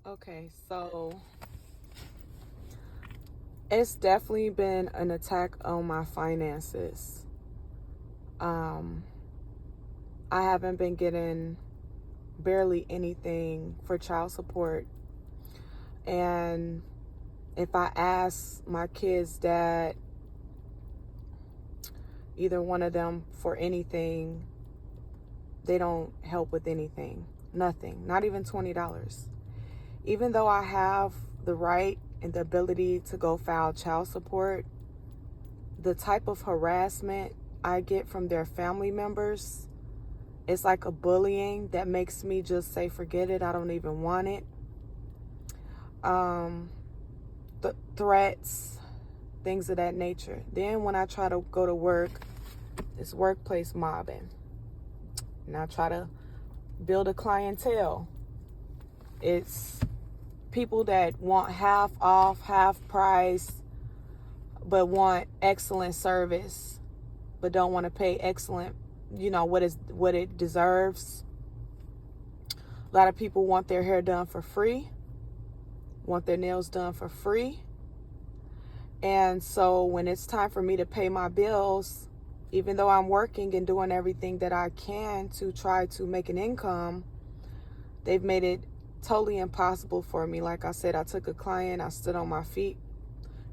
Okay, so it's definitely been an attack on my finances. Um, I haven't been getting barely anything for child support. And if I ask my kid's dad, either one of them, for anything, they don't help with anything. Nothing. Not even $20. Even though I have the right and the ability to go file child support, the type of harassment I get from their family members, it's like a bullying that makes me just say, forget it, I don't even want it. The threats, things of that nature. Then when I try to go to work, it's workplace mobbing. And I try to build a clientele. It's people that want half off, half price, but want excellent service, but don't want to pay excellent, what it deserves. A lot of people want their hair done for free, want their nails done for free. And so when it's time for me to pay my bills, even though I'm working and doing everything that I can to try to make an income, they've made it totally impossible for me. Like I said, I took a client, I stood on my feet,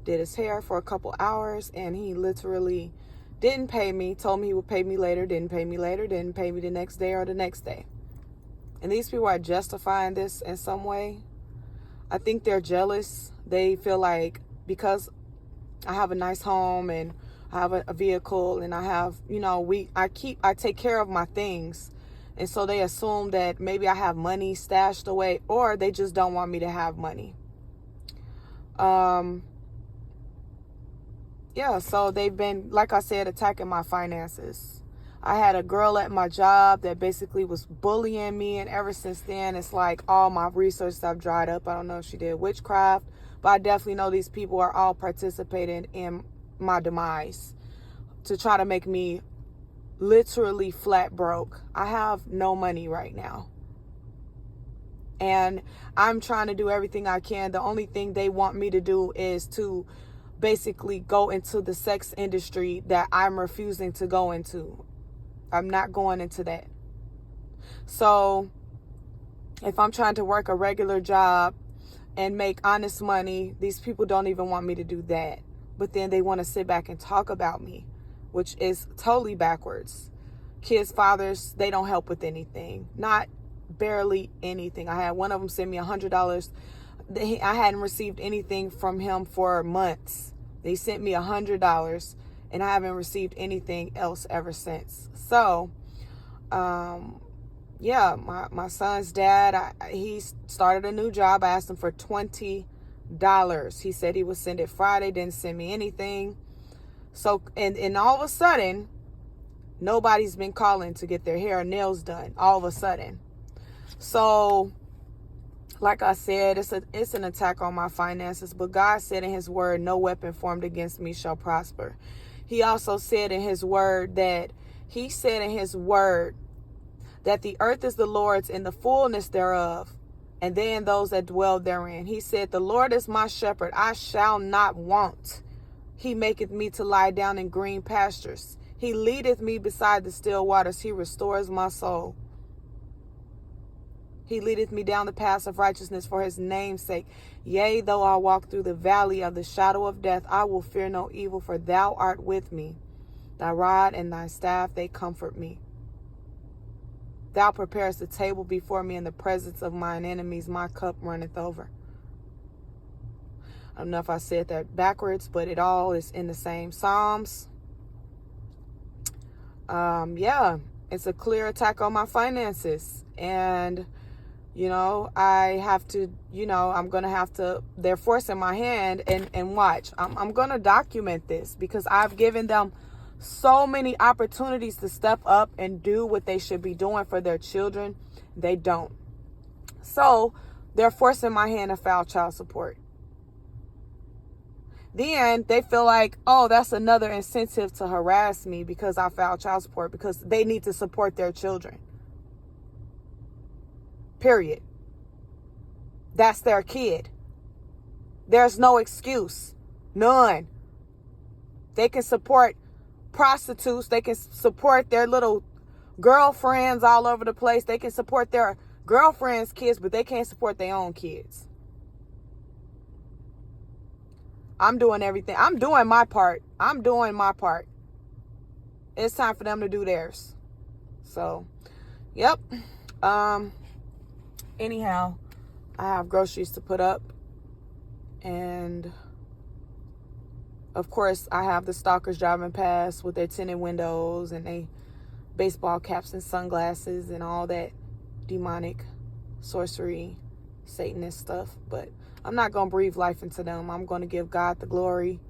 did his hair for a couple hours, and he literally didn't pay me, told me he would pay me later, didn't pay me later, didn't pay me the next day or the next day. And these people are justifying this in some way. I think they're jealous. They feel like because I have a nice home and I have a vehicle and I have, I take care of my things. And so they assume that maybe I have money stashed away, or they just don't want me to have money. So they've been, like I said, attacking my finances. I had a girl at my job that basically was bullying me, and ever since then, it's like all my resources have dried up. I don't know if she did witchcraft, but I definitely know these people are all participating in my demise to try to make me literally flat broke. I have no money right now. And I'm trying to do everything I can. The only thing they want me to do is to basically go into the sex industry that I'm refusing to go into. I'm not going into that. So if I'm trying to work a regular job and make honest money, these people don't even want me to do that. But then they want to sit back and talk about me, which is totally backwards. Kids' fathers, they don't help with anything. Not barely anything. I had one of them send me $100. I hadn't received anything from him for months. They sent me $100, and I haven't received anything else ever since. So, my son's dad, he started a new job. I asked him for $20. He said he would send it Friday, didn't send me anything. So, and all of a sudden, nobody's been calling to get their hair and nails done, all of a sudden. So, like I said, it's an attack on my finances. But God said in his word, no weapon formed against me shall prosper. He also said in his word that the earth is the Lord's and the fullness thereof, and they and those that dwell therein. He said, the Lord is my shepherd, I shall not want. He maketh me to lie down in green pastures. He leadeth me beside the still waters. He restores my soul. He leadeth me down the paths of righteousness for his name's sake. Yea, though I walk through the valley of the shadow of death, I will fear no evil, for thou art with me. Thy rod and thy staff, they comfort me. Thou preparest a table before me in the presence of mine enemies. My cup runneth over. I don't know if I said that backwards, but it all is in the same Psalms. It's a clear attack on my finances. And I have to, I'm going to have to, they're forcing my hand and watch. I'm going to document this because I've given them so many opportunities to step up and do what they should be doing for their children. They don't. So they're forcing my hand to file child support. Then they feel like, oh, that's another incentive to harass me because I filed child support, because they need to support their children. Period. that's their kid. There's no excuse. None. They can support prostitutes. They can support their little girlfriends all over the place. They can support their girlfriends' kids, but they can't support their own kids. I'm doing everything. I'm doing my part. I'm doing my part. It's time for them to do theirs. So, yep. Anyhow, I have groceries to put up. And, of course, I have the stalkers driving past with their tinted windows and they baseball caps and sunglasses and all that demonic sorcery, Satanist stuff. But I'm not going to breathe life into them. I'm going to give God the glory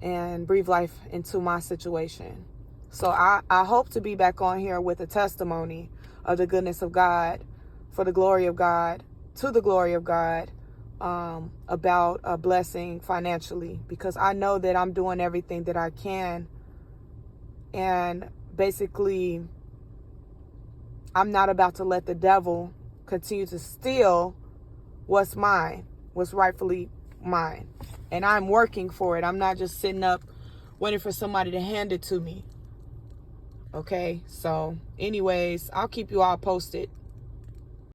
and breathe life into my situation. So I hope to be back on here with a testimony of the goodness of God, for the glory of God, to the glory of God, about a blessing financially, because I know that I'm doing everything that I can. And basically, I'm not about to let the devil continue to steal what's mine, what's rightfully mine. And I'm working for it. I'm not just sitting up waiting for somebody to hand it to me. Okay, so anyways, I'll keep you all posted.